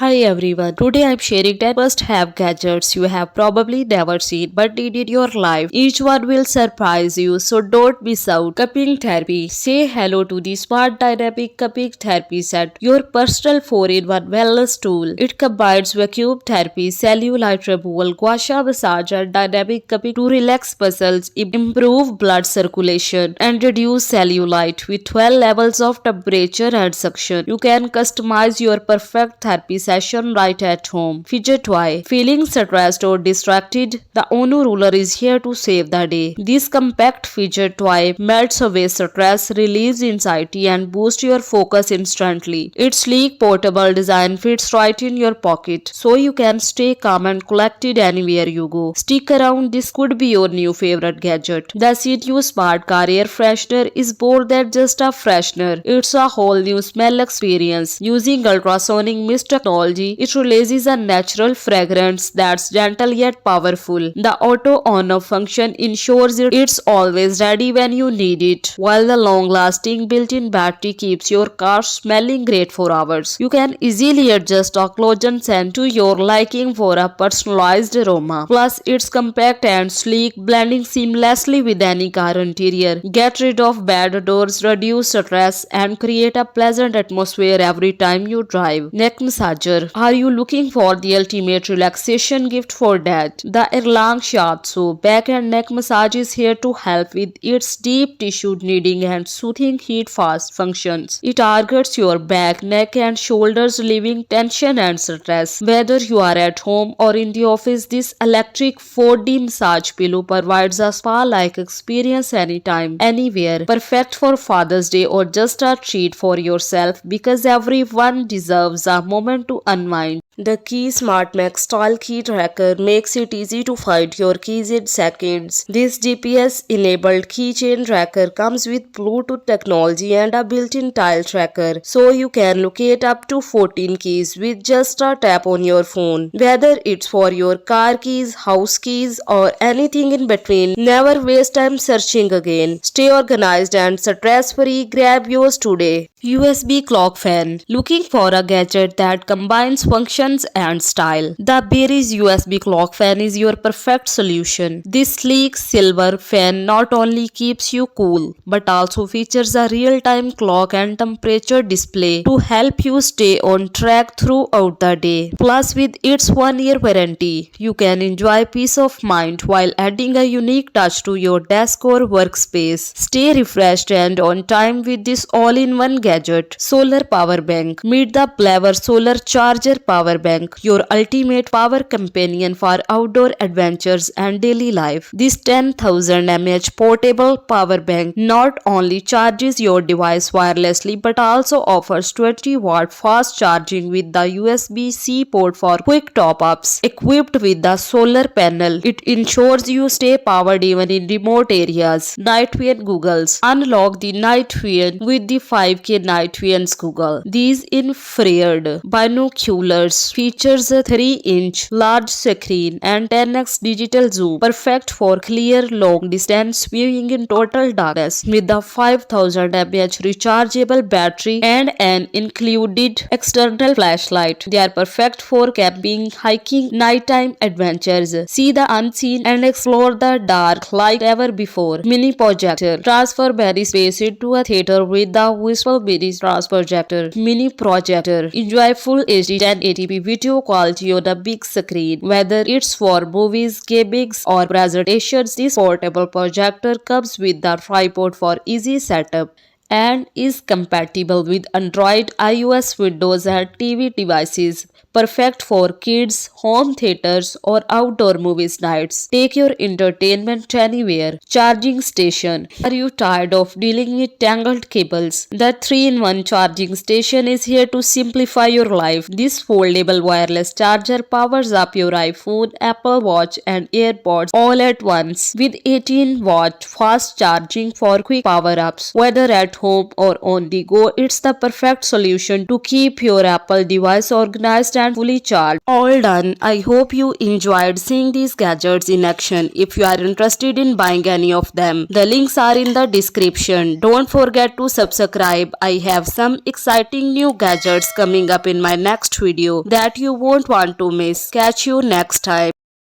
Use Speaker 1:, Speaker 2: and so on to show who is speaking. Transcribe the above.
Speaker 1: Hi everyone, today I'm sharing 10 must-have gadgets you have probably never seen but need in your life. Each one will surprise you, so don't miss out. Cupping therapy. Say hello to the Smart Dynamic Cupping Therapy Set, your personal 4-in-1 wellness tool. It combines vacuum therapy, cellulite removal, gua sha massage and dynamic cupping to relax muscles, improve blood circulation and reduce cellulite with 12 levels of temperature and suction. You can customize your perfect therapy session right at home. Fidget Toy. Feeling stressed or distracted? The Onu Ruler is here to save the day. This compact fidget toy melts away stress, relieves anxiety and boosts your focus instantly. Its sleek portable design fits right in your pocket, so you can stay calm and collected anywhere you go. Stick around, this could be your new favorite gadget. The CTU Smart Car Air Freshener is more than just a freshener. It's a whole new smell experience. Using ultrasonic mist technology, it releases a natural fragrance that's gentle yet powerful. The auto on-off function ensures it's always ready when you need it, while the long-lasting built-in battery keeps your car smelling great for hours. You can easily adjust occlusion scent to your liking for a personalized aroma. Plus, it's compact and sleek, blending seamlessly with any car interior. Get rid of bad odors, reduce stress, and create a pleasant atmosphere every time you drive. Neck massager. Are you looking for the ultimate relaxation gift for that? The Erlang Shatsu back and neck massage is here to help with its deep tissue kneading and soothing heat fast functions. It targets your back, neck and shoulders, relieving tension and stress. Whether you are at home or in the office, this electric 4D massage pillow provides a spa-like experience anytime, anywhere. Perfect for Father's Day or just a treat for yourself, because everyone deserves a moment to unwind. The KeySmart Max style key tracker makes it easy to find your keys in seconds. This GPS-enabled keychain tracker comes with Bluetooth technology and a built-in tile tracker, so you can locate up to 14 keys with just a tap on your phone. Whether it's for your car keys, house keys, or anything in between, never waste time searching again. Stay organized and stress-free. Grab yours today. USB clock fan. Looking for a gadget that combines functions and style? The Berry's USB clock fan is your perfect solution. This sleek silver fan not only keeps you cool but also features a real-time clock and temperature display to help you stay on track throughout the day. Plus, with its 1-year warranty, you can enjoy peace of mind while adding a unique touch to your desk or workspace. Stay refreshed and on time with this all-in-one gadget. Solar power bank. Meet the Clever Solar Charger Power Bank, your ultimate power companion for outdoor adventures and daily life. This 10,000 mAh portable power bank not only charges your device wirelessly but also offers 20-watt fast charging with the USB-C port for quick top-ups. Equipped with the solar panel, it ensures you stay powered even in remote areas. Nighten Googles. Unlock the Nighten with the 5K Nighten Google. These infrared binoculars features a 3-inch large screen and 10x digital zoom, perfect for clear long-distance viewing in total darkness. With the 5000 mAh rechargeable battery and an included external flashlight, they are perfect for camping, hiking, nighttime adventures. See the unseen and explore the dark like ever before. Mini projector. Transfer many space into a theater with the Whisper Mini Projector. Mini projector. Enjoy full HD 1080p video quality on a big screen. Whether it's for movies, gaming, or presentations, this portable projector comes with the tripod for easy setup and is compatible with Android, iOS, Windows, and TV devices. Perfect for kids, home theaters, or outdoor movies nights. Take your entertainment anywhere. Charging station. Are you tired of dealing with tangled cables? The 3-in-1 charging station is here to simplify your life. This foldable wireless charger powers up your iPhone, Apple Watch, and AirPods all at once with 18-watt fast charging for quick power-ups. Whether at home or on the go, it's the perfect solution to keep your Apple device organized and fully charged. All done. I hope you enjoyed seeing these gadgets in action. If you are interested in buying any of them, the links are in the description. Don't forget to subscribe. I have some exciting new gadgets coming up in my next video that you won't want to miss. Catch you next time.